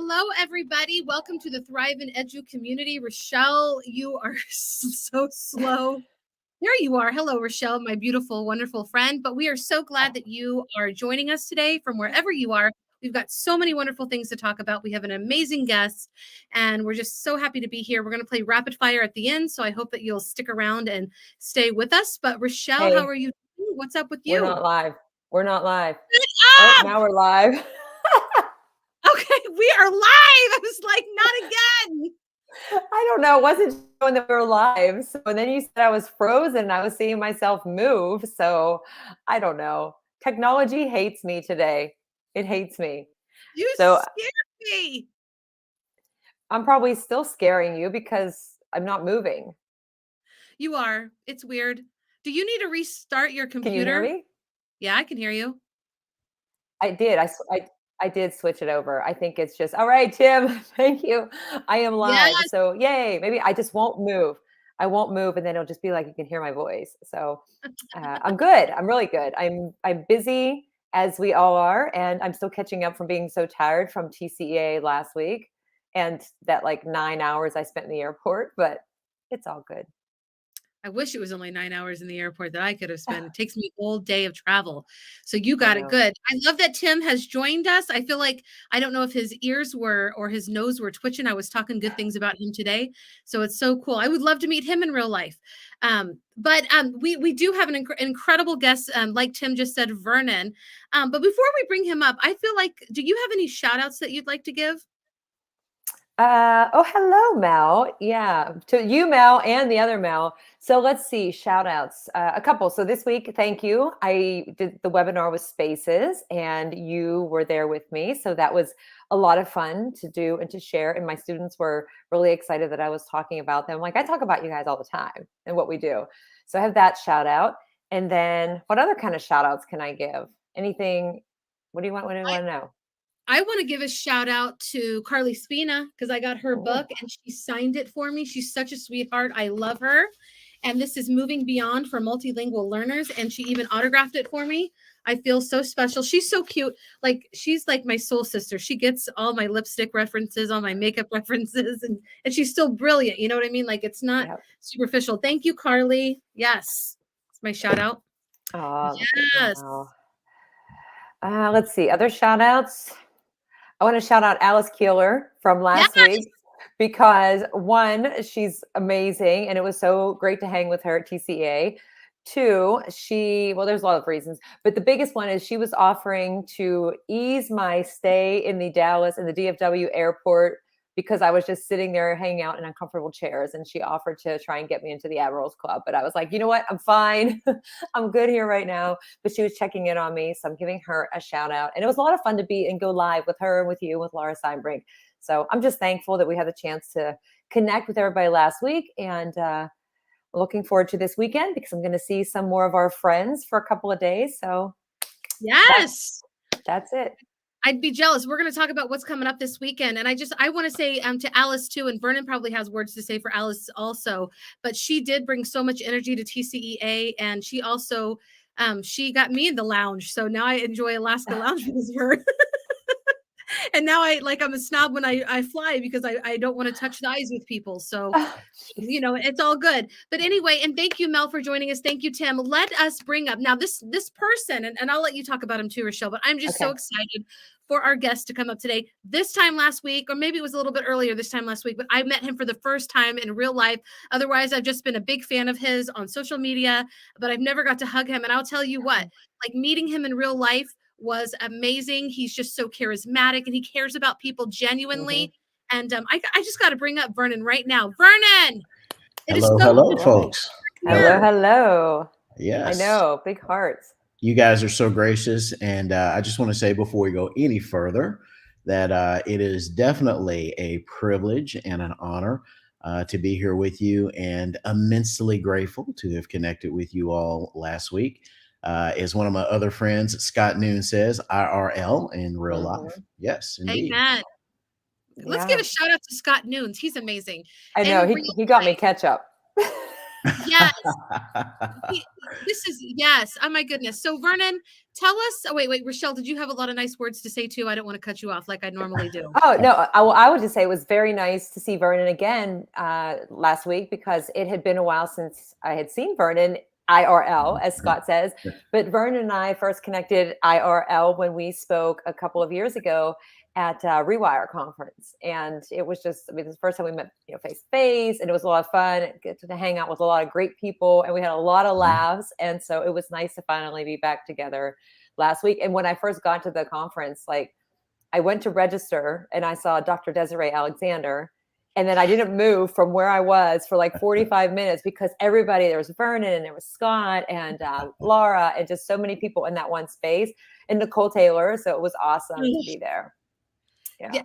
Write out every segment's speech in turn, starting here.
hello, everybody. Welcome to the Thrive and Edu community. Rachelle, you are so slow. There you are. Hello, Rachelle, my beautiful, wonderful friend. But we are so glad that you are joining us today from wherever you are. We've got so many wonderful things to talk about. We have an amazing guest, and we're just so happy to be here. We're going to play rapid fire at the end, so I hope that you'll stick around and stay with us. But Rachelle, how are you doing? What's up with you? We're not live. We're not live. Oh, now we're live. Okay, we are live. I was like, not again. I don't know. It wasn't showing that we were live. So and then you said I was frozen and I was seeing myself move. So I don't know. Technology hates me today. It hates me. You So scared me. I'm probably still scaring you because I'm not moving. You are. It's weird. Do you need to restart your computer? Can you hear me? Yeah, I can hear you. I did. I did switch it over. I think it's just, all right, Tim, thank you. I am live. Yes. So yay. Maybe I just won't move. I won't move. And then it'll just be like, you can hear my voice. So I'm good. I'm really good. I'm busy as we all are. And I'm still catching up from being so tired from TCEA last week. And that like 9 hours I spent in the airport, but it's all good. I wish it was only 9 hours in the airport that I could have spent. It takes me a whole day of travel. So you got it good. I love that Tim has joined us. I feel like, I don't know if his ears were or his nose were twitching. I was talking good things about him today. So it's so cool. I would love to meet him in real life. But we do have an incredible guest, like Tim just said, Vernon. But before we bring him up, I feel like, do you have any shout outs that you'd like to give? Hello, Mel. Yeah, to you, Mel, and the other Mel. So let's see, shout outs, a couple. So this week, thank you. I did the webinar with Spaces and you were there with me. So that was a lot of fun to do and to share. And my students were really excited that I was talking about them. Like I talk about you guys all the time and what we do. So I have that shout out. And then what other kind of shout outs can I give? Anything? What do you want? What do you want to know? I want to give a shout out to Carly Spina because I got her book and she signed it for me. She's such a sweetheart. I love her. And this is Moving Beyond for Multilingual Learners. And she even autographed it for me. I feel so special. She's so cute. Like she's like my soul sister. She gets all my lipstick references, all my makeup references, and she's still brilliant. You know what I mean? Like it's not superficial. Thank you, Carly. Yes. It's my shout out. Yes. Let's see. Other shout outs. I want to shout out Alice Keeler from last week because one, she's amazing and it was so great to hang with her at TCA. Two, there's a lot of reasons, but the biggest one is she was offering to ease my stay in the DFW airport because I was just sitting there hanging out in uncomfortable chairs and she offered to try and get me into the Admirals Club. But I was like, you know what? I'm fine. I'm good here right now. But she was checking in on me. So I'm giving her a shout out. And it was a lot of fun to be and go live with her and with you, with Laura Steinbrink. So I'm just thankful that we had the chance to connect with everybody last week and looking forward to this weekend because I'm going to see some more of our friends for a couple of days. So yes, that's it. I'd be jealous. We're going to talk about what's coming up this weekend. And I want to say to Alice too, and Vernon probably has words to say for Alice also, but she did bring so much energy to TCEA. And she also, she got me in the lounge. So now I enjoy Alaska Lounge because of her. And now I'm a snob when I fly because I don't want to touch the eyes with people. So, it's all good. But anyway, and thank you, Mel, for joining us. Thank you, Tim. Let us bring up now this person, and I'll let you talk about him too, Rachelle, but I'm just so excited for our guest to come up today. This time last week, or maybe it was a little bit earlier this time last week, but I met him for the first time in real life. Otherwise, I've just been a big fan of his on social media, but I've never got to hug him. And I'll tell you what, like meeting him in real life was amazing. He's just so charismatic and he cares about people genuinely. And I just got to bring up Vernon right now. Vernon! Hello, folks. Hello. Yes. I know, big hearts. You guys are so gracious. And I just want to say before we go any further that it is definitely a privilege and an honor to be here with you and immensely grateful to have connected with you all last week. As one of my other friends, Scott Noon says, IRL in real life. Yes, indeed. Amen. Let's give a shout out to Scott Noons. He's amazing. I know. He got me ketchup. Yes. This is yes. Oh my goodness. So Vernon, tell us. Oh wait, Rachelle, did you have a lot of nice words to say too? I don't want to cut you off like I normally do. Oh no, I would just say it was very nice to see Vernon again last week, because it had been a while since I had seen Vernon IRL, as Scott says. But Vernon and I first connected IRL when we spoke a couple of years ago at Rewire conference, and it was just, I mean, this is the first time we met, face to face, and it was a lot of fun. Get to hang out with a lot of great people, and we had a lot of laughs, and so it was nice to finally be back together last week. And when I first got to the conference, like, I went to register and I saw Dr. Desiree Alexander. And then I didn't move from where I was for like 45 minutes, because everybody, there was Vernon and there was Scott and Laura, and just so many people in that one space, and Nicole Taylor. So it was awesome to be there. Yeah.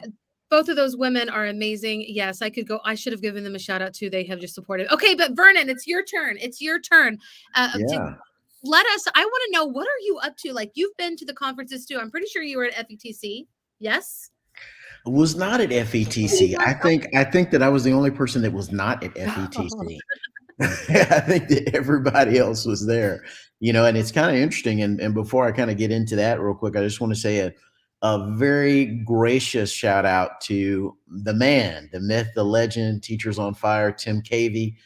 Both of those women are amazing. Yes, I could go. I should have given them a shout out too. They have just supported. Okay, but Vernon, it's your turn. It's your turn. Let us, I want to know, what are you up to? Like, you've been to the conferences too. I'm pretty sure you were at FETC. Yes. Was not at FETC. I think that I was the only person that was not at FETC. I think that everybody else was there, and it's kind of interesting. And before I kind of get into that real quick, I just want to say a very gracious shout out to the man, the myth, the legend, Teachers on Fire, Tim Cavey.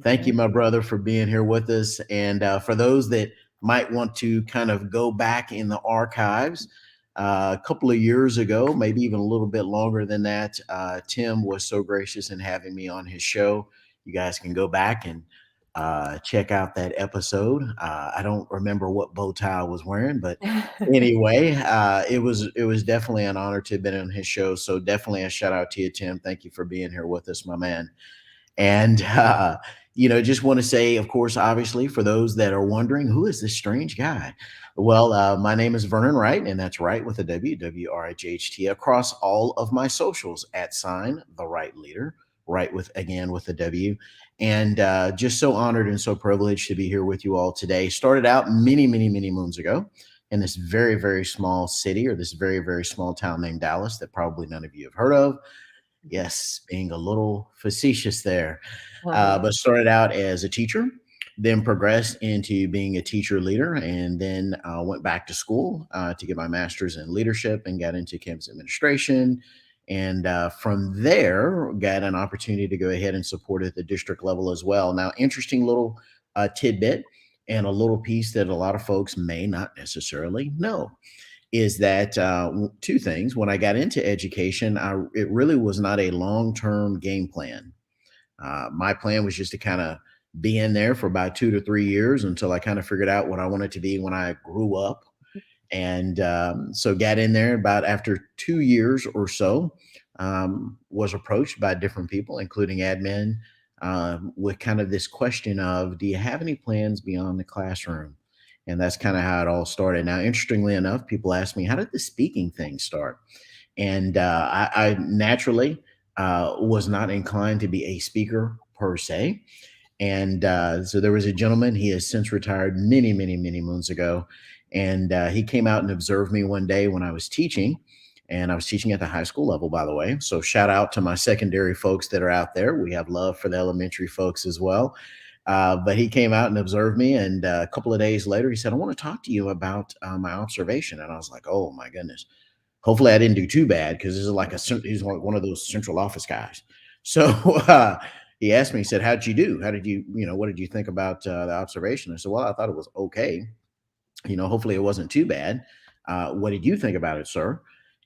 Thank you, my brother, for being here with us. And for those that might want to kind of go back in the archives, a couple of years ago, maybe even a little bit longer than that, Tim was so gracious in having me on his show. You guys can go back and check out that episode. I don't remember what bow tie I was wearing, but anyway, it was definitely an honor to have been on his show. So definitely a shout out to you, Tim. Thank you for being here with us, my man. And, just want to say, of course, obviously, for those that are wondering, who is this strange guy? Well, my name is Vernon Wright, and that's Wright with a WRIGHT, across all of my socials at the Wright Leader, Wright with a W. And just so honored and so privileged to be here with you all today. Started out many, many, many moons ago in this very, very small city, or this very, very small town named Dallas, that probably none of you have heard of. Yes, being a little facetious there. But started out as a teacher, then progressed into being a teacher leader, and then went back to school to get my master's in leadership and got into campus administration. And from there, got an opportunity to go ahead and support at the district level as well. Now, interesting little tidbit, and a little piece that a lot of folks may not necessarily know, is that two things. When I got into education, it really was not a long-term game plan. My plan was just to kind of be in there for about 2 to 3 years until I kind of figured out what I wanted to be when I grew up. And so got in there about after 2 years or so, was approached by different people, including admin, with kind of this question of, do you have any plans beyond the classroom? And that's kind of how it all started. Now, interestingly enough, people ask me, how did the speaking thing start? And I naturally was not inclined to be a speaker per se. And so there was a gentleman, he has since retired many, many, many moons ago. And he came out and observed me one day when I was teaching. And I was teaching at the high school level, by the way. So shout out to my secondary folks that are out there. We have love for the elementary folks as well. But he came out and observed me, and a couple of days later, he said, I want to talk to you about my observation. And I was like, oh my goodness. Hopefully I didn't do too bad, because this is he's like one of those central office guys. So he asked me, he said, how did you do? How did you, what did you think about the observation? I said, well, I thought it was okay. Hopefully it wasn't too bad. What did you think about it, sir?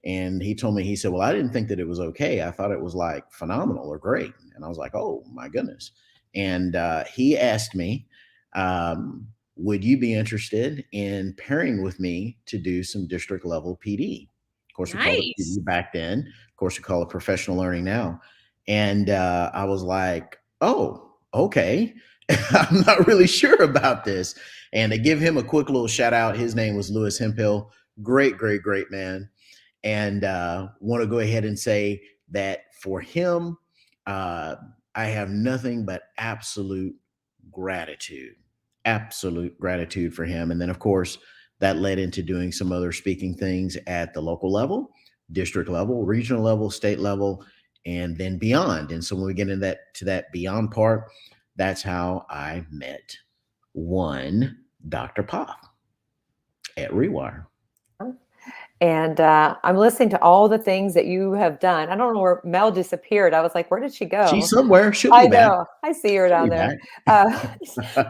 And he told me, he said, well, I didn't think that it was okay. I thought it was like phenomenal or great. And I was like, oh my goodness. And he asked me, would you be interested in pairing with me to do some district level PD? Of course, we called it PD back then. Of course, we call it professional learning now. And I was like, oh, okay. I'm not really sure about this. And to give him a quick little shout out, his name was Lewis Hemphill. Great, great, great man. And want to go ahead and say that for him, I have nothing but absolute gratitude for him. And then, of course, that led into doing some other speaking things at the local level, district level, regional level, state level, and then beyond. And so when we get into that beyond part, That's how I met one Dr. Pop at Rewire. And I'm listening to all the things that you have done. I don't know where Mel disappeared. I was like, where did she go? She's somewhere. She'll I be back. know. I see her She'll down be there. back.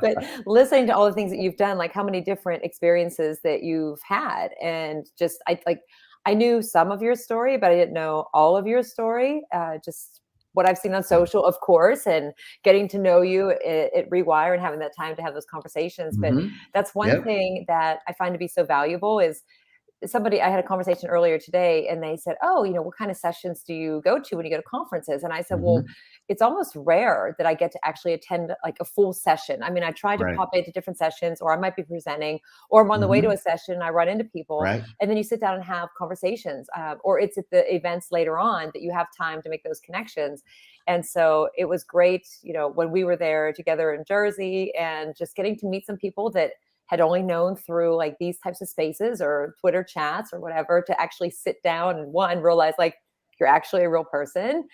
But listening to all the things that you've done, like how many different experiences that you've had, and just I knew some of your story, but I didn't know all of your story. Just what I've seen on social, of course, and getting to know you at Rewire and having that time to have those conversations. But Mhm. that's one Yep. thing that I find to be so valuable is I had a conversation earlier today and they said, oh, what kind of sessions do you go to when you go to conferences? And I said, well, Mhm. it's almost rare that I get to actually attend like a full session. I mean, I try to Right. pop into different sessions, or I might be presenting, or I'm on the way to Mhm. a session, I run into people, Right. and then you sit down and have conversations, or it's at the events later on that you have time to make those connections. And so it was great, when we were there together in Jersey, and just getting to meet some people that had only known through like these types of spaces or Twitter chats or whatever, to actually sit down and, one, realize like you're actually a real person.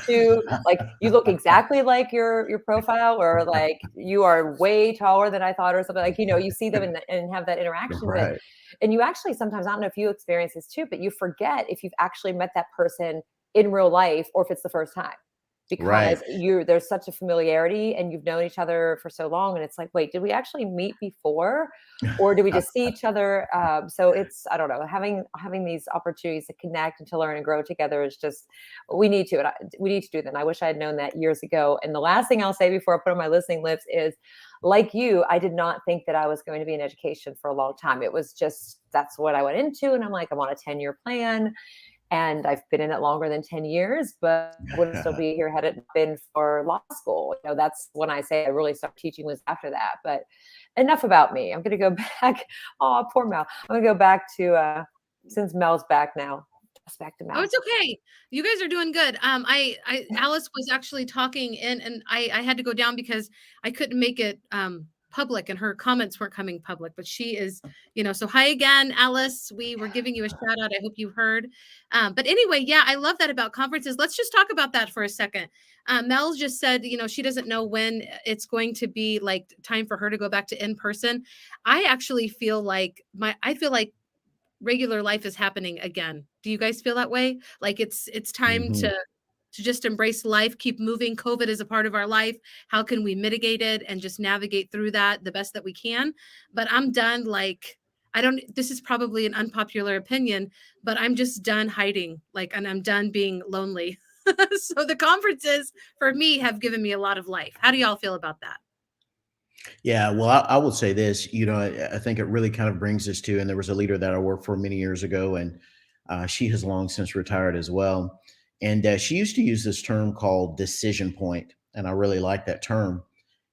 Two, like you look exactly like your profile, or like you are way taller than I thought, or something, like, you see them and have that interaction. Right. And you actually sometimes, I don't know if you experience this too, but you forget if you've actually met that person in real life, or if it's the first time, Right. because there's such a familiarity and you've known each other for so long, and it's like, wait, did we actually meet before, or did we just see each other? So it's, I don't know, having these opportunities to connect and to learn and grow together is just, we need to, we need to do that. And I wish I had known that years ago. And the last thing I'll say before I put on my listening lips is, like you, I did not think that I was going to be in education for a long time. It was just, that's what I went into. And I'm like, I'm on a 10-year plan. And I've been in it longer than 10 years, but I wouldn't still be here had it been for law school. That's when I say I really started teaching, was after that. But enough about me. I'm going to go back. Oh, poor Mel. I'm going to go back to, since Mel's back now, just back to Oh, Mel. it's okay. You guys are doing good. Alice was actually talking in, and I had to go down because I couldn't make it public, and her comments weren't coming public. But she is, so hi again, Alice. We were giving you a shout out. I hope you heard. But anyway, yeah, I love that about conferences. Let's just talk about that for a second. Mel just said, she doesn't know when it's going to be like time for her to go back to in person. I actually feel like regular life is happening again. Do you guys feel that way? Like it's time Mhm. to just embrace life, keep moving. COVID is a part of our life. How can we mitigate it and just navigate through that the best that we can? But I'm done. Like, I don't, this is probably an unpopular opinion, but I'm just done hiding. Like, and I'm done being lonely. So the conferences for me have given me a lot of life. How do y'all feel about that? Yeah, well, I will say this, I think it really kind of brings us to, and there was a leader that I worked for many years ago, and she has long since retired as well. And she used to use this term called decision point, and I really like that term.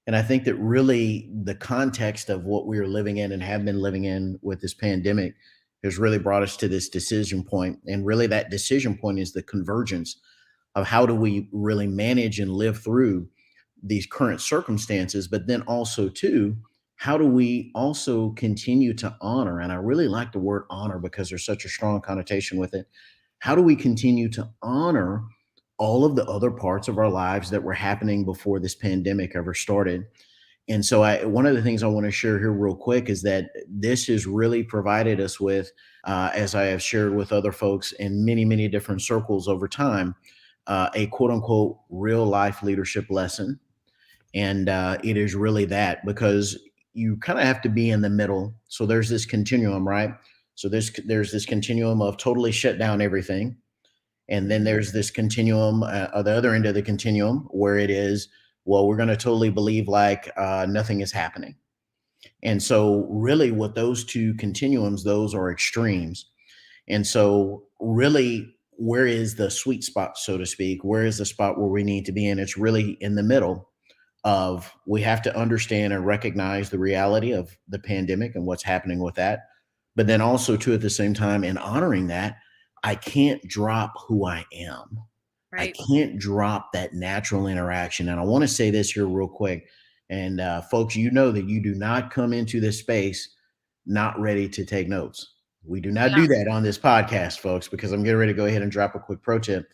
And I think that really the context of what we are living in and have been living in with this pandemic has really brought us to this decision point. And really, that decision point is the convergence of how do we really manage and live through these current circumstances, but then also too, how do we also continue to honor? And I really like the word honor because there's such a strong connotation with it. How do we continue to honor all of the other parts of our lives that were happening before this pandemic ever started? And so one of the things I want to share here real quick is that this has really provided us with, as I have shared with other folks in many, many different circles over time, a quote unquote real life leadership lesson. And it is really that, because you kind of have to be in the middle. So there's this continuum, right? So there's this continuum of totally shut down everything. And then there's this continuum, the other end of the continuum, where it is, well, we're going to totally believe like nothing is happening. And so, really, what those two continuums, those are extremes. And so, really, where is the sweet spot, so to speak? Where is the spot where we need to be in? It's really in the middle of, we have to understand and recognize the reality of the pandemic and what's happening with that. But then also, too, at the same time, in honoring that, I can't drop who I am. I Right. can't drop that natural interaction. And I want to say this here real quick. And folks, you know that you do not come into this space not ready to take notes. We do not Yeah. do that on this podcast, folks, because I'm getting ready to go ahead and drop a quick pro tip.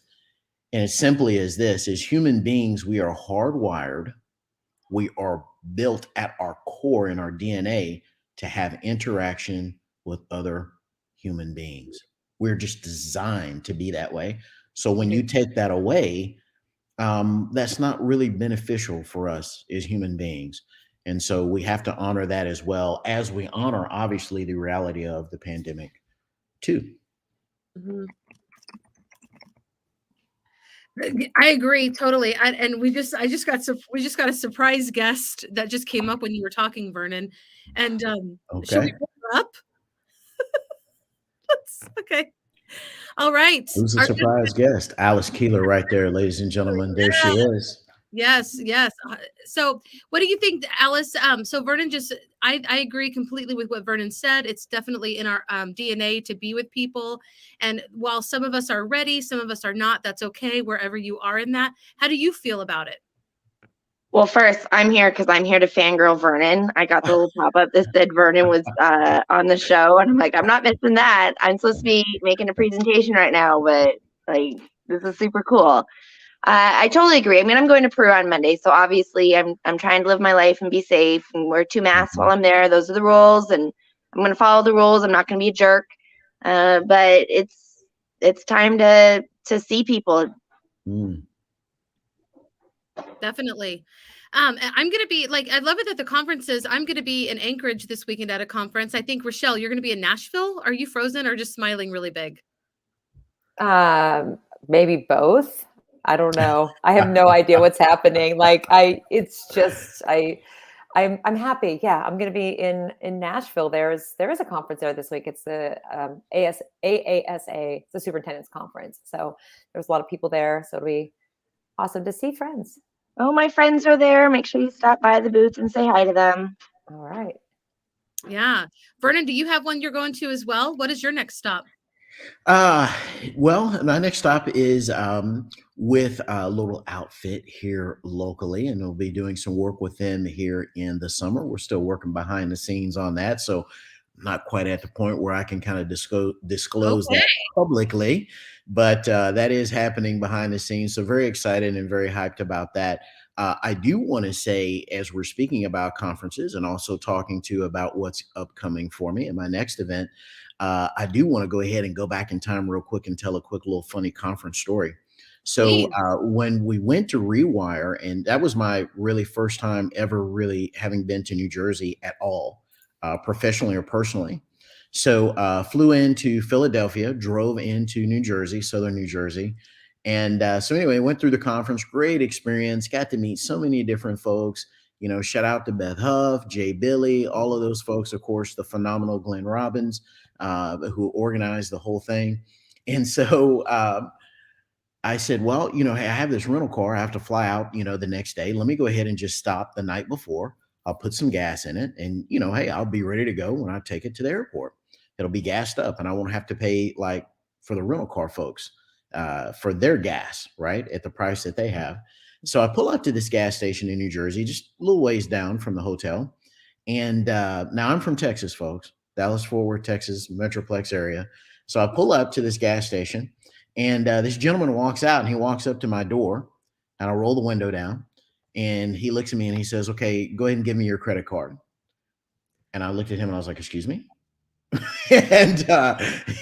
And it simply is this: as human beings, we are hardwired we are built at our core in our DNA to have interaction with other human beings. We're just designed to be that way. So when you take that away, that's not really beneficial for us as human beings. And so we have to honor that as well as we honor, obviously, the reality of the pandemic, too. Mhm. I agree totally. And we just got a surprise guest that just came up when you were talking, Vernon. And should we Okay. bring her up? Okay. All right. Who's a Our surprise guest? Alice Keeler, right there, ladies and gentlemen. There she is. Yes, yes. So what do you think, Alice? So Vernon I agree completely with what Vernon said. It's definitely in our DNA to be with people. And while some of us are ready, some of us are not, that's okay, wherever you are in that. How do you feel about it? Well, first, I'm here because I'm here to fangirl Vernon. I got the little pop-up that said Vernon was on the show, and I'm like, I'm not missing that. I'm supposed to be making a presentation right now, but like, this is super cool. I totally agree. I mean, I'm going to Peru on Monday, so obviously I'm trying to live my life and be safe and wear 2 masks while I'm there. Those are the rules, and I'm going to follow the rules. I'm not going to be a jerk. But it's time to see people. Mm. Definitely. I'm going to be like, I love it that the conferences, I'm going to be in Anchorage this weekend at a conference. I think, Rachelle, you're going to be in Nashville. Are you frozen or just smiling really big? Maybe both. I don't know. I have no idea what's happening. I'm happy. Yeah, I'm going to be in Nashville. There is a conference there this week. It's the AASA, it's the superintendent's conference. So there's a lot of people there. So it'll be awesome to see friends. Oh, my friends are there. Make sure you stop by the booth and say hi to them. All right. Yeah. Vernon, do you have one you're going to as well? What is your next stop? Well, my next stop is with a little outfit here locally, and we'll be doing some work with them here in the summer. We're still working behind the scenes on that, so not quite at the point where I can kind of disclose that publicly, but that is happening behind the scenes. So very excited and very hyped about that. I do want to say, as we're speaking about conferences and also talking to about what's upcoming for me in my next event, I do want to go ahead and go back in time real quick and tell a quick little funny conference story. So when we went to Rewire, and that was my really first time ever really having been to New Jersey at all, professionally or personally. So flew into Philadelphia, drove into New Jersey, Southern New Jersey. And so anyway, went through the conference, great experience, got to meet so many different folks. You know, shout out to Beth Huff, Jay Billy, all of those folks, of course, the phenomenal Glenn Robbins, who organized the whole thing. And so I said, well, you know, hey, I have this rental car. I have to fly out, you know, the next day. Let me go ahead and just stop the night before. I'll put some gas in it. And, you know, hey, I'll be ready to go when I take it to the airport. It'll be gassed up and I won't have to pay like for the rental car folks for their gas, right, at the price that they have. So I pull up to this gas station in New Jersey, just a little ways down from the hotel. And now I'm from Texas, folks, Dallas-Fort Worth, Texas, Metroplex area. So I pull up to this gas station and this gentleman walks out and he walks up to my door and I roll the window down and he looks at me and he says, okay, go ahead and give me your credit card. And I looked at him and I was like, excuse me? And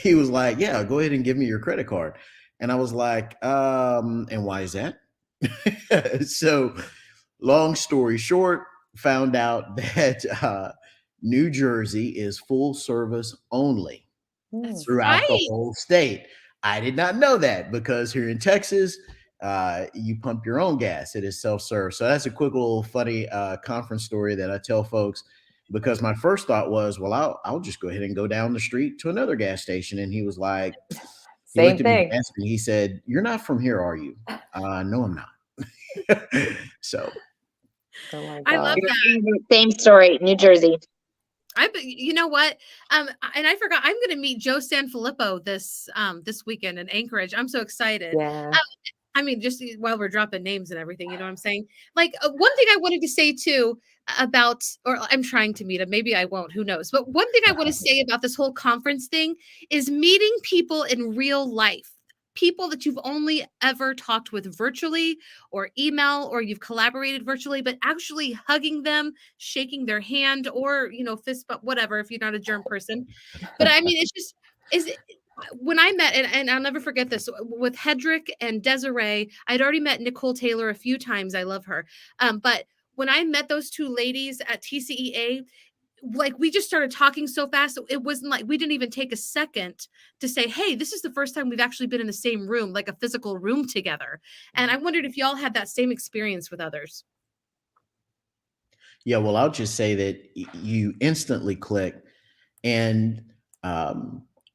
he was like, yeah, go ahead and give me your credit card. And I was like, and why is that? So long story short, found out that New Jersey is full service only throughout the whole state. I did not know that because here in Texas, you pump your own gas. It is self-serve. So that's a quick little funny conference story that I tell folks because my first thought was, well, I'll just go ahead and go down the street to another gas station. And he was like, he Same looked at me thing. and asked me, he said, you're not from here, are you? No, I'm not. So Oh my I God. love that. Same story, New Jersey. You know what? And I forgot, I'm going to meet Joe Sanfilippo this weekend in Anchorage. I'm so excited. Yeah. I mean, just while we're dropping names and everything, you know what I'm saying? Like one thing I wanted to say too about, or I'm trying to meet him, maybe I won't, who knows? But one thing I want to say about this whole conference thing is meeting people in real life. people that you've only ever talked with virtually or email, or you've collaborated virtually, but actually hugging them, shaking their hand, or, fist bump, whatever, if you're not a germ person. But I mean, it's just, is it, when I met, and I'll never forget this, with Hedrick and Desiree, I'd already met Nicole Taylor a few times. I love her. But when I met those two ladies at TCEA, like, we just started talking so fast. It wasn't like we didn't even take a second to say, hey, this is the first time we've actually been in the same room, like a physical room together. And I wondered if y'all had that same experience with others. Yeah, well, I'll just say that you instantly click. And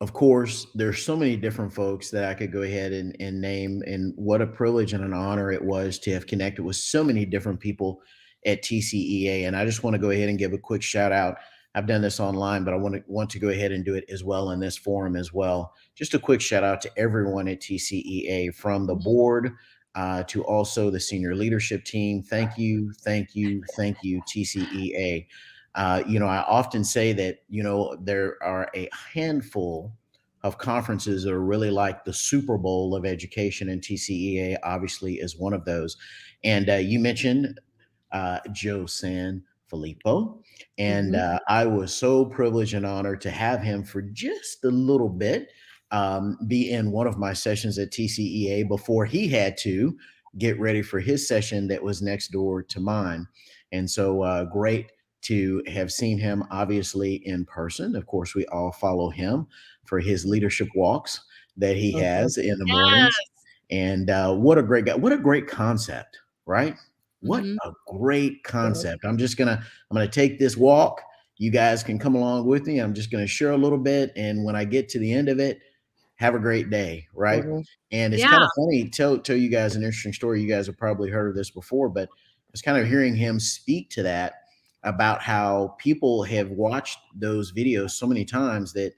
of course, there's so many different folks that I could go ahead and name, and what a privilege and an honor it was to have connected with so many different people at TCEA. And I just want to go ahead and give a quick shout out. I've done this online, but I want to go ahead and do it as well in this forum as well. Just a quick shout out to everyone at TCEA, from the board to also the senior leadership team. Thank you, thank you, thank you, TCEA. I often say that, there are a handful of conferences that are really like the Super Bowl of education, and TCEA obviously is one of those. And you mentioned Joe San Filippo, and I was so privileged and honored to have him for just a little bit, be in one of my sessions at TCEA before he had to get ready for his session that was next door to mine. And so great to have seen him, obviously, in person. Of course, we all follow him for his leadership walks that he has in the mornings. And what a great guy. What a great concept, right? What a great concept. I'm gonna take this walk. You guys can come along with me. I'm just gonna share a little bit. And when I get to the end of it, have a great day, right? And it's kind of funny, tell you guys an interesting story. You guys have probably heard of this before, but it's kind of hearing him speak to that, about how people have watched those videos so many times that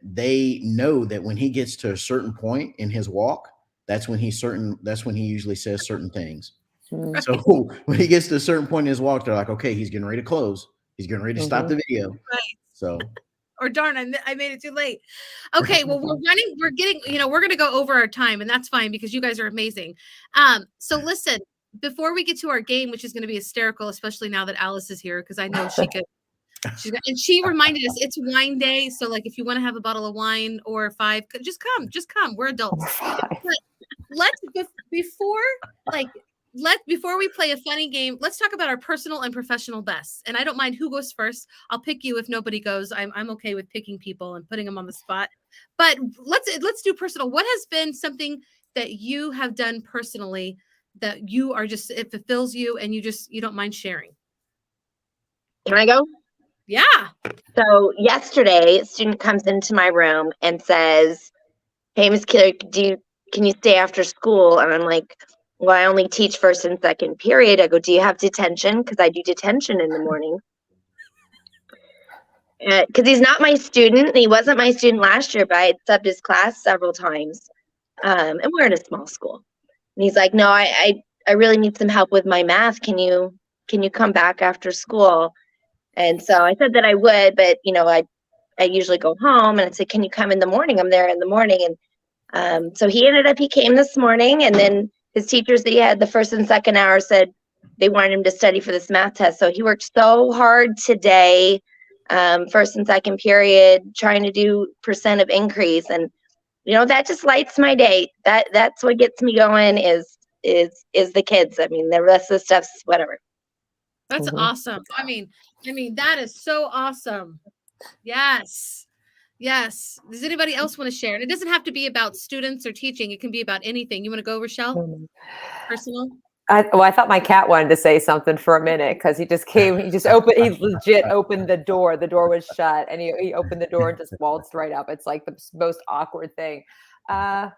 they know that when he gets to a certain point in his walk, that's when he usually says certain things. Right. So when he gets to a certain point in his walk, they're like, okay, he's getting ready to close. He's getting ready to stop the video. Right. So, or darn, I made it too late. Okay, well, we're getting, we're going to go over our time, and that's fine because you guys are amazing. So listen, before we get to our game, which is going to be hysterical, especially now that Alice is here, because I know she could. And she reminded us it's wine day, so like if you want to have a bottle of wine or 5, just come. We're adults. But before we play a funny game, let's talk about our personal and professional bests. And I don't mind who goes first. I'll pick you if nobody goes. I'm okay with picking people and putting them on the spot. But let's do personal. What has been something that you have done personally that you are just, it fulfills you and you don't mind sharing? Can I go? Yeah. So yesterday, a student comes into my room and says, hey, Ms. Keeler, can you stay after school? And I'm like, well, I only teach first and second period. I go, do you have detention? Because I do detention in the morning. Because he's not my student. He wasn't my student last year, but I had subbed his class several times. And we're in a small school. And he's like, no, I really need some help with my math. Can you come back after school? And so I said that I would, but I usually go home, and I said, can you come in the morning? I'm there in the morning. And so he came this morning, and then his teachers that he had the first and second hour said they wanted him to study for this math test. So he worked so hard today, first and second period, trying to do percent of increase. And that just lights my day. That's what gets me going is the kids. I mean, the rest of the stuff's whatever. That's awesome. I mean, that is so awesome. Yes. Does anybody else want to share? And it doesn't have to be about students or teaching. It can be about anything. You want to go, Rachelle? Personal? I thought my cat wanted to say something for a minute because he legit opened the door. The door was shut, and he opened the door and just waltzed right up. It's like the most awkward thing. I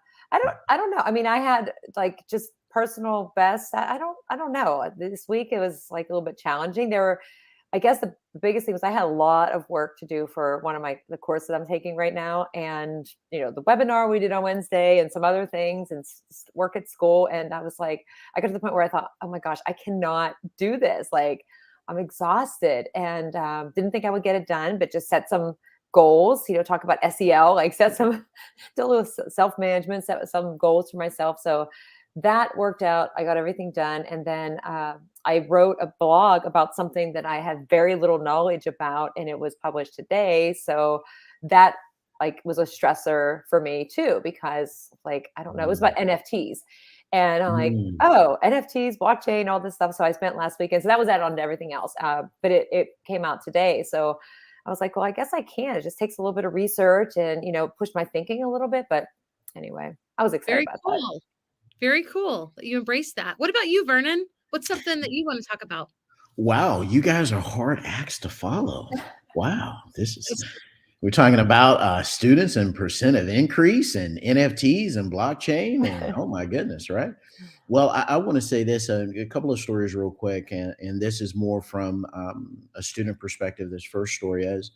don't know. I mean, I had like just personal best. I don't know. This week it was like a little bit challenging. I guess the biggest thing was I had a lot of work to do for one of the course that I'm taking right now. And, the webinar we did on Wednesday and some other things and work at school. And I was like, I got to the point where I thought, oh my gosh, I cannot do this. Like, I'm exhausted and didn't think I would get it done, but just set some goals, talk about SEL, like set some, do a little self-management, set some goals for myself. So that worked out. I got everything done. And then I wrote a blog about something that I had very little knowledge about, and it was published today. So that was a stressor for me too, because I don't know, it was about NFTs. And I'm like, oh, NFTs, blockchain, all this stuff. So I spent last weekend. So that was added on to everything else. But it came out today. So I was like, well, I guess I can. It just takes a little bit of research and, push my thinking a little bit. But anyway, I was excited about that. Very cool that you embrace that. What about you, Vernon? What's something that you want to talk about? Wow, you guys are hard acts to follow. Wow, we're talking about students and percent of increase and NFTs and blockchain and oh my goodness, right? Well, I want to say this, a couple of stories real quick, and this is more from a student perspective. This first story is,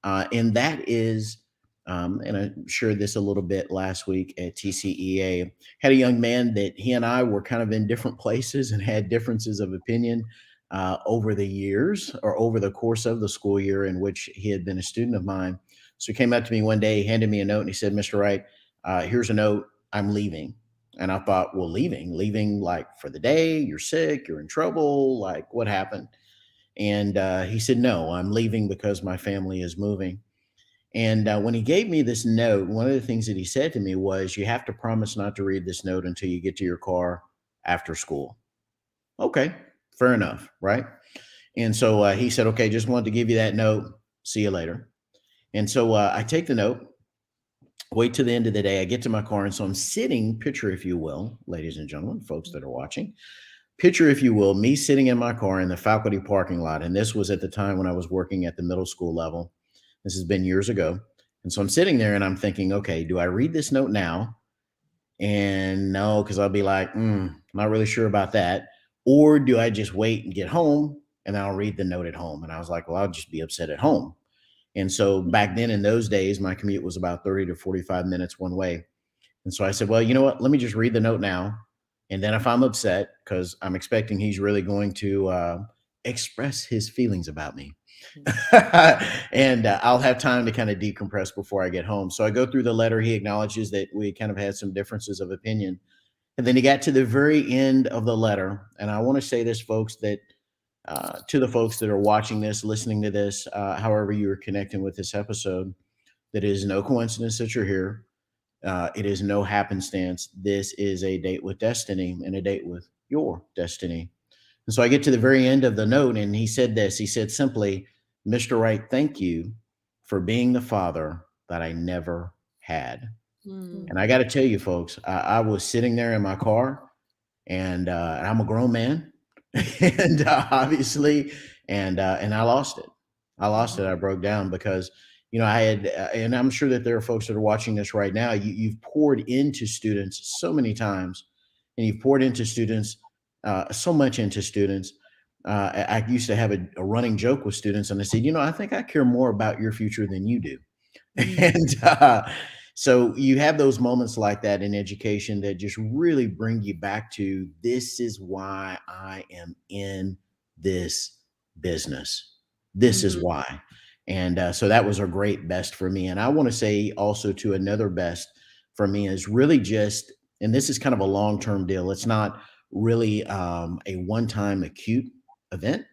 and that is, and I shared this a little bit last week at TCEA, had a young man that he and I were kind of in different places and had differences of opinion over the years or over the course of the school year in which he had been a student of mine. So he came up to me one day, handed me a note, and he said, "Mr. Wright, here's a note. I'm leaving." And I thought, well, leaving like for the day, you're sick, you're in trouble, like what happened? And he said, "No, I'm leaving because my family is moving." And when he gave me this note, one of the things that he said to me was, "You have to promise not to read this note until you get to your car after school." Okay, fair enough, right? And so he said, "Okay, just wanted to give you that note. See you later." And so I take the note, wait till the end of the day. I get to my car. And so I'm sitting, picture, if you will, ladies and gentlemen, folks that are watching, picture, if you will, me sitting in my car in the faculty parking lot. And this was at the time when I was working at the middle school level. This has been years ago. And so I'm sitting there and I'm thinking, okay, do I read this note now? And no, because I'll be like, not really sure about that. Or do I just wait and get home and then I'll read the note at home? And I was like, well, I'll just be upset at home. And so back then in those days, my commute was about 30 to 45 minutes one way. And so I said, well, you know what? Let me just read the note now. And then if I'm upset, because I'm expecting he's really going to express his feelings about me, and I'll have time to kind of decompress before I get home. So I go through the letter. He acknowledges that we kind of had some differences of opinion. And then he got to the very end of the letter. And I want to say this, folks, that to the folks that are watching this, listening to this, however you are connecting with this episode, that it is no coincidence that you're here. It is no happenstance. This is a date with destiny and a date with your destiny. And so I get to the very end of the note, and he said this. He said simply, "Mr. Wright, thank you for being the father that I never had." And I got to tell you, folks, I was sitting there in my car, and I'm a grown man, and obviously, and I lost it. I broke down because I had, and I'm sure that there are folks that are watching this right now. You've poured into students so many times, and you've poured into students so much into students. I used to have a running joke with students, and I said, I think I care more about your future than you do. And so you have those moments like that in education that just really bring you back to, this is why I am in this business. This is why. And so that was a great best for me. And I want to say also to another best for me is really just, and this is kind of a long-term deal. It's not really a one-time acute event.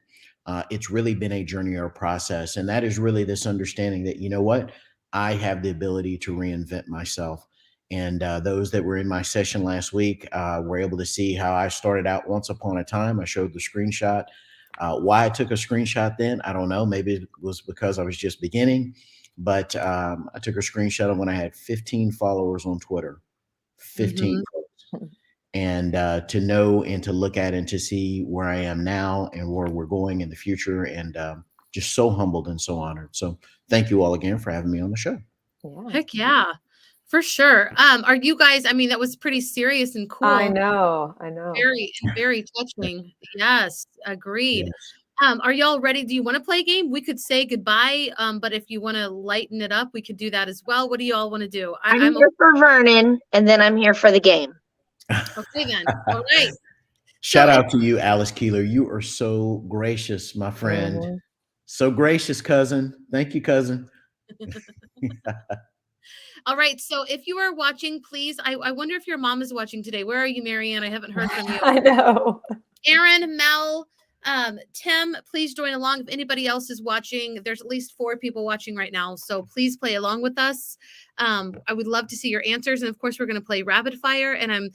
It's really been a journey or a process. And that is really this understanding that, what, I have the ability to reinvent myself. And those that were in my session last week were able to see how I started out once upon a time. I showed the screenshot. Why I took a screenshot then, I don't know. Maybe it was because I was just beginning, but I took a screenshot of when I had 15 followers on Twitter, 15 folks. And to know and to look at and to see where I am now and where we're going in the future, and just so humbled and so honored. So thank you all again for having me on the show. Yeah. Heck yeah, for sure. Are you guys, I mean, that was pretty serious and cool. I know. Very touching. Yes, agreed. Yes. Are y'all ready? Do you want to play a game? We could say goodbye, but if you want to lighten it up, we could do that as well. What do y'all want to do? I'm here for Vernon, and then I'm here for the game. Okay, then. All right. Shout out to you, Alice Keeler. You are so gracious, my friend. So gracious, cousin. Thank you, cousin. All right. So if you are watching, please, I wonder if your mom is watching today. Where are you, Marianne? I haven't heard from you. I know. Aaron, Mel, Tim, please join along. If anybody else is watching, there's at least 4 people watching right now. So please play along with us. I would love to see your answers. And of course, we're going to play rapid fire. And I'm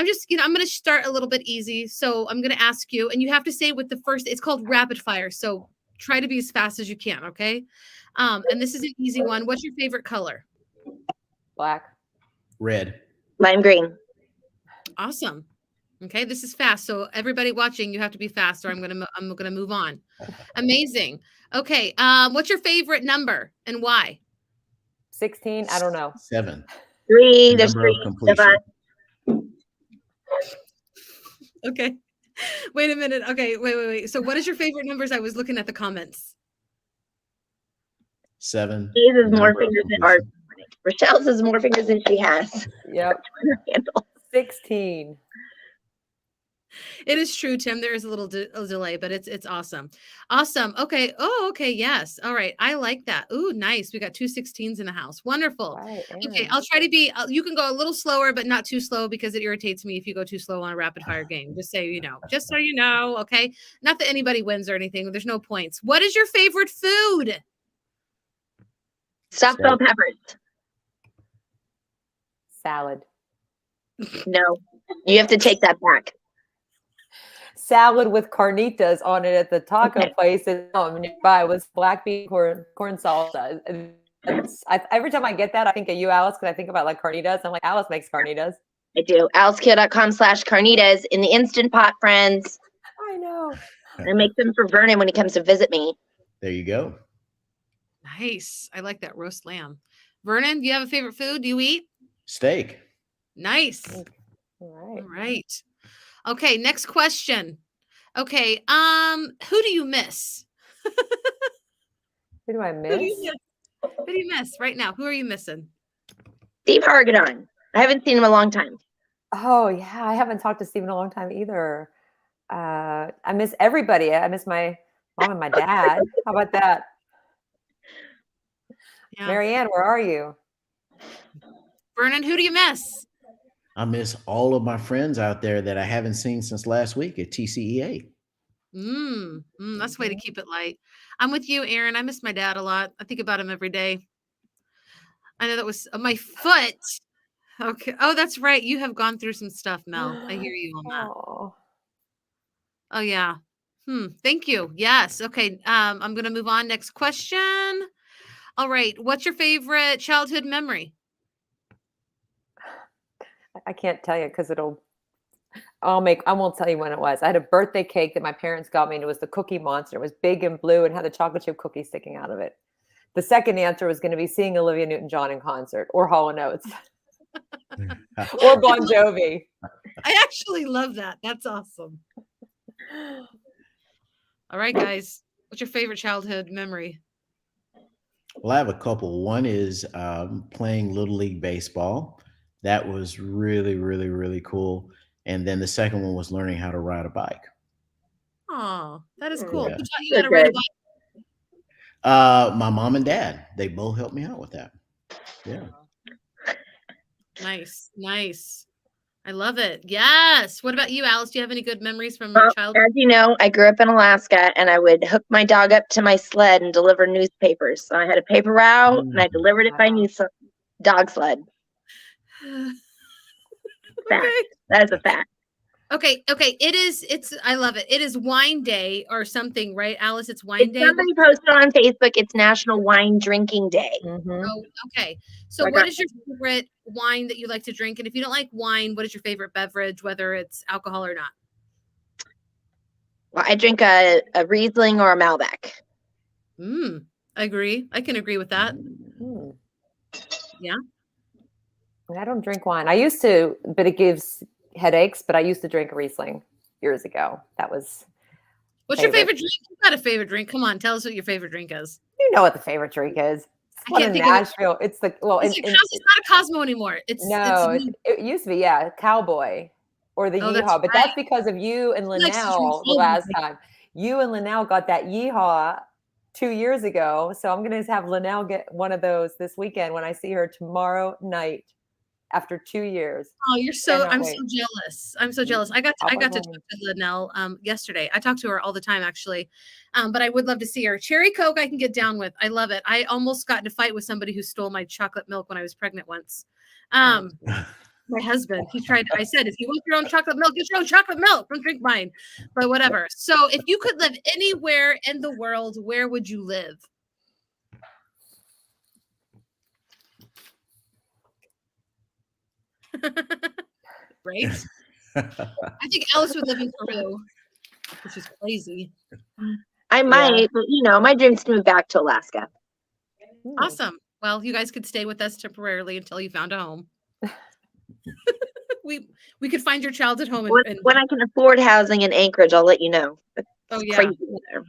just, I'm going to start a little bit easy. So I'm going to ask you, and you have to say with the first, it's called rapid fire. So try to be as fast as you can. Okay. And this is an easy one. What's your favorite color? Black. Red. Lime green. Awesome. Okay, this is fast. So everybody watching, you have to be fast, or I'm gonna move on. Amazing. Okay. What's your favorite number and why? 16. I don't know. 7. 3. There's Number of 3. completion. Okay. Wait a minute. Okay. Wait. So what is your favorite numbers? I was looking at the comments. 7. His is more Number of fingers than completion. Rachelle's is more fingers than she has. Yep. 16. It is true, Tim. There is a little delay, but it's awesome. Awesome. Okay. Oh, okay. Yes. All right. I like that. Ooh, nice. We got 2 16s in the house. Wonderful. Right, Okay. Aaron. I'll try to be, you can go a little slower, but not too slow because it irritates me if you go too slow on a rapid fire game. Just so you know. Just so you know. Okay. Not that anybody wins or anything. There's no points. What is your favorite food? Stuffed bell peppers. Salad. No, you have to take that back. Salad with carnitas on it at the taco place nearby was black bean corn salsa. And every time I get that, I think of you, Alice, because I think about like carnitas. I'm like, Alice makes carnitas. I do. AliceKeo.com/carnitas in the Instant Pot, friends. I know. I make them for Vernon when he comes to visit me. There you go. Nice. I like that roast lamb. Vernon, do you have a favorite food? Do you eat? Steak. Nice. All right. All right. Okay, next question. Okay, who do you miss? Who do I Who miss? do you miss? Who do you miss right now? Who are you missing? Steve Hargadon. I haven't seen him in a long time. Oh yeah, I haven't talked to Steve in a long time either. I miss everybody. I miss my mom and my dad. How about that? Yeah. Marianne, where are you? Vernon, who do you miss? I miss all of my friends out there that I haven't seen since last week at TCEA. That's the way to keep it light. I'm with you, Aaron. I miss my dad a lot. I think about him every day. I know that was my foot. Okay. Oh, that's right. You have gone through some stuff, Mel. I hear you on that. Oh yeah. Thank you. Yes. Okay. I'm gonna move on. Next question. All right. What's your favorite childhood memory? I can't tell you because I won't tell you when it was. I had a birthday cake that my parents got me, and it was the Cookie Monster. It was big and blue and had the chocolate chip cookie sticking out of it. The second answer was going to be seeing Olivia Newton-John in concert or Hall & Oates or Bon Jovi. I actually love that. That's awesome. All right, guys. What's your favorite childhood memory? Well, I have a couple. One is playing Little League Baseball. That was really, really, really cool. And then the second one was learning how to ride a bike. Oh, that is cool. Yeah. Who taught you how to ride a bike? My mom and dad, they both helped me out with that. Yeah. Nice. I love it. Yes. What about you, Alice? Do you have any good memories from your childhood? As you know, I grew up in Alaska, and I would hook my dog up to my sled and deliver newspapers. So I had a paper route, and I delivered it by dog sled. Fact. Okay. That is a fact. Okay. I love it. It is wine day or something, right, Alice? It's wine day. Somebody posted on Facebook, it's National Wine Drinking Day. Mm-hmm. Oh, okay. So what is your favorite wine that you like to drink? And if you don't like wine, what is your favorite beverage, whether it's alcohol or not? Well, I drink a Riesling or a Malbec. I agree. I can agree with that. Yeah. I don't drink wine. I used to, but it gives headaches. But I used to drink a Riesling years ago. That was. What's your favorite drink? You got a favorite drink? Come on, tell us what your favorite drink is. You know what the favorite drink is? It's one in Nashville. It's the it's not a Cosmo anymore. It used to be Cowboy or the Yeehaw. But that's because of you and Linnell the last time. You and Linnell got that Yeehaw 2 years ago. So I'm going to have Linnell get one of those this weekend when I see her tomorrow night after 2 years. Oh, you're I'm so jealous. I'm so jealous. I got to talk to Linnell yesterday. I talk to her all the time actually. But I would love to see her. Cherry Coke I can get down with. I love it. I almost got in a fight with somebody who stole my chocolate milk when I was pregnant once. My husband, I said, if you want your own chocolate milk, get your own chocolate milk. Don't drink mine. But whatever. So if you could live anywhere in the world, where would you live? Right? I think Alice would live in Peru, which is crazy. I might, but my dream's to move back to Alaska. Awesome. Well, you guys could stay with us temporarily until you found a home. We could find your childhood home. When I can afford housing in Anchorage, I'll let you know. It's crazy there.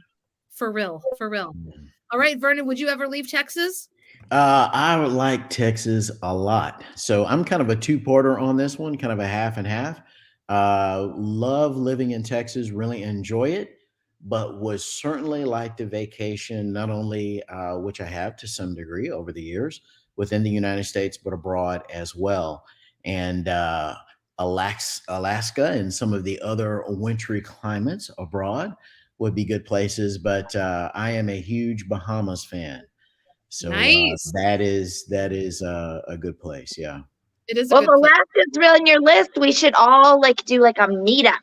For real. All right, Vernon, would you ever leave Texas? I would like Texas a lot. So I'm kind of a two-parter on this one, kind of a half and half. Love living in Texas, really enjoy it, but would certainly like to vacation, not only which I have to some degree over the years within the United States, but abroad as well. And Alaska and some of the other wintry climates abroad would be good places. But I am a huge Bahamas fan. So nice. That is a good place. Yeah. It is. Well, if Alaska's really on your list, we should all do a meetup.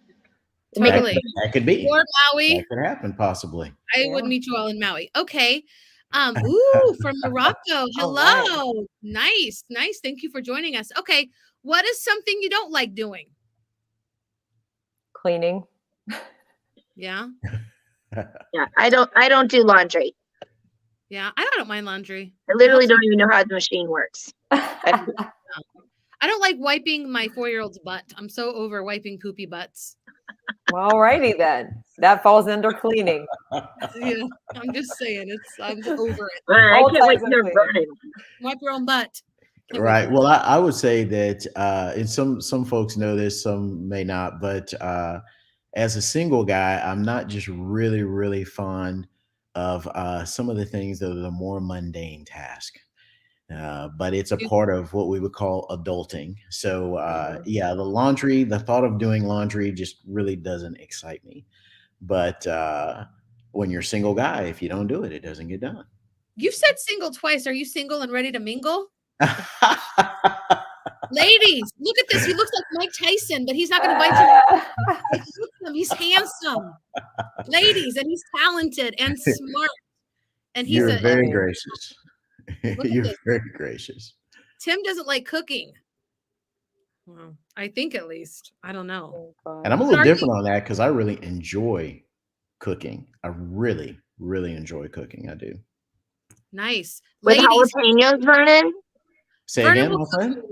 Totally. That could be. Or Maui. That could happen possibly. I would meet you all in Maui. Okay. Ooh, from Morocco. Hello. Right. Nice. Thank you for joining us. Okay. What is something you don't like doing? Cleaning. Yeah. Yeah. I don't do laundry. Yeah. I don't mind laundry. I literally don't even know how the machine works. I don't like wiping my 4-year-old's butt. I'm so over wiping poopy butts. Well, alrighty then. That falls under cleaning. Yeah, I'm just saying I'm over it. I can't wait to burn it. Wipe your own butt. Right. Well, I would say that and some folks know this, some may not, but as a single guy, I'm not just really, really fond of some of the things that are the more mundane task. But it's a part of what we would call adulting. So yeah, the thought of doing laundry just really doesn't excite me. But when you're a single guy, if you don't do it, it doesn't get done. You've said single twice. Are you single and ready to mingle? Ladies, look at this. He looks like Mike Tyson, but he's not going to bite you. He's handsome. Ladies, and he's talented and smart. And You're very gracious. You're very gracious. Tim doesn't like cooking. Well, I think at least. I don't know. And I'm a little different on that because I really enjoy cooking. I really, really enjoy cooking. I do. Nice. With jalapenos, Vernon? Say again, my friend?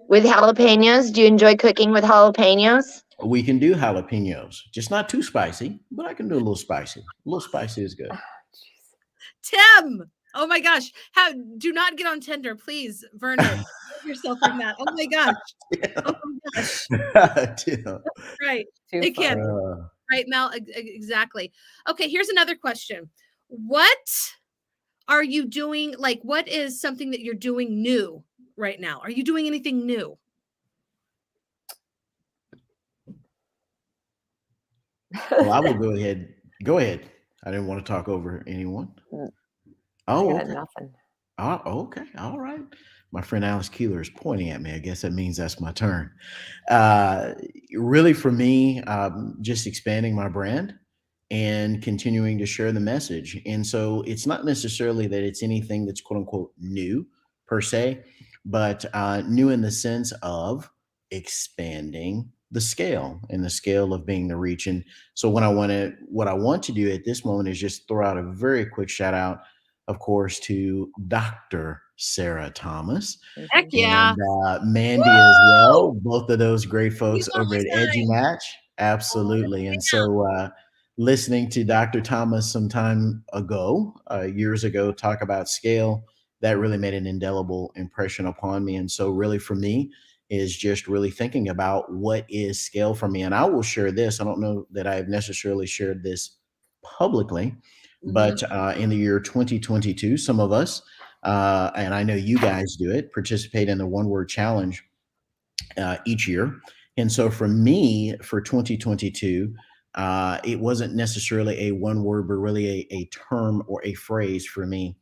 With jalapenos? Do you enjoy cooking with jalapenos? We can do jalapenos. Just not too spicy, but I can do a little spicy. A little spicy is good. Tim! Oh my gosh. Do not get on Tinder, please, Vernon. Save yourself from that. Oh my gosh. Yeah. Oh my gosh. Yeah. Right. It can. Right, Mel. Exactly. Okay, here's another question. What are you doing? What is something that you're doing new right now? Are you doing anything new? Well, I will go ahead. Go ahead. I didn't want to talk over anyone. Oh, okay. Nothing. Oh, okay. All right. My friend Alice Keeler is pointing at me. I guess that means that's my turn. Really, for me, just expanding my brand and continuing to share the message. And so it's not necessarily that it's anything that's quote unquote new per se, but new in the sense of expanding the scale and the scale of being the reach. And so what I want to do at this moment is just throw out a very quick shout out, of course, to Dr. Sarah Thomas. Heck yeah. And Mandy as well. Both of those great folks over at Edgy Match. Absolutely. And so listening to Dr. Thomas some time ago, years ago, talk about scale, that really made an indelible impression upon me. And so really for me is just really thinking about what is scale for me. And I will share this. I don't know that I've necessarily shared this publicly, But in the year 2022, some of us, and I know you guys do it, participate in the one word challenge each year. And so for me, for 2022, it wasn't necessarily a one word, but really a term or a phrase for me.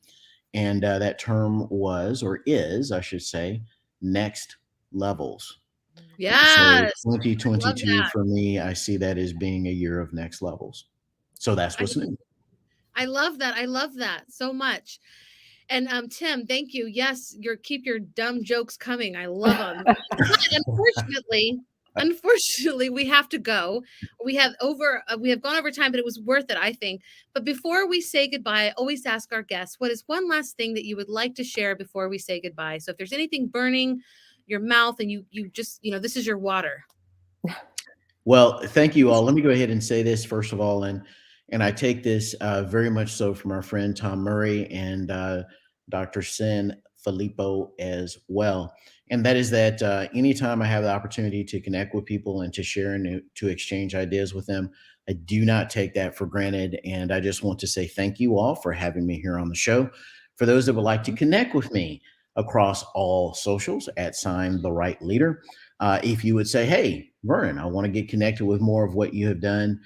And that term was, or is, I should say, next levels. So Yes. I love 2022 that. for me, I see that as being a year of next levels. So that's what's new. I love that. I love that so much. And Tim, thank you. Yes, keep your dumb jokes coming. I love them. But unfortunately, we have to go. We have gone over time, but it was worth it, I think. But before we say goodbye, I always ask our guests, what is one last thing that you would like to share before we say goodbye? So if there's anything burning your mouth and you just, this is your water. Well, thank you all. Let me go ahead and say this first of all, and I take this very much so from our friend Tom Murray and Dr. Sin Filippo as well. And that is that anytime I have the opportunity to connect with people and to share and to exchange ideas with them, I do not take that for granted. And I just want to say thank you all for having me here on the show. For those that would like to connect with me across all socials @ the Wright Leader. If you would say, hey, Vernon, I want to get connected with more of what you have done,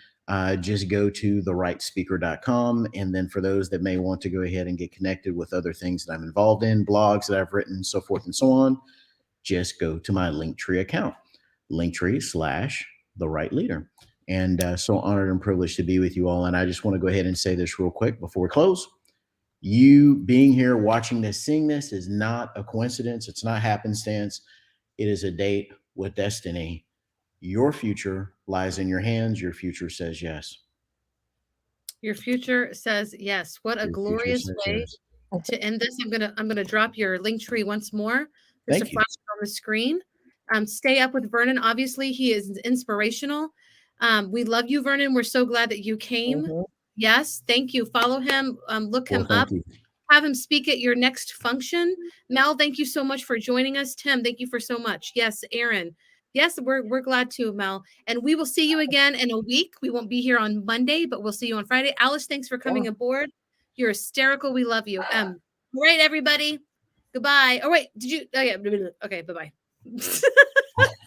just go to thewrightspeaker.com. And then for those that may want to go ahead and get connected with other things that I'm involved in, blogs that I've written, so forth and so on, just go to my Linktree account, Linktree/the Wright Leader. And so honored and privileged to be with you all. And I just want to go ahead and say this real quick before we close. You being here, watching this, seeing this is not a coincidence. It's not happenstance. It is a date with destiny. Your future lies in your hands. Your future says yes. Your future says yes. What a glorious way to end this. I'm gonna drop your Linktree once more. There's a flash on the screen. Stay up with Vernon. Obviously, he is inspirational. We love you, Vernon. We're so glad that you came. Yes, thank you. Follow him. Look him up. Have him speak at your next function. Mel, thank you so much for joining us. Tim, thank you for so much. Yes, Aaron. Yes, we're glad to, Mel. And we will see you again in a week. We won't be here on Monday, but we'll see you on Friday. Alice, thanks for coming aboard. You're hysterical. We love you. All right, everybody. Goodbye. Oh, wait. Did you? Oh, yeah. Okay, bye-bye.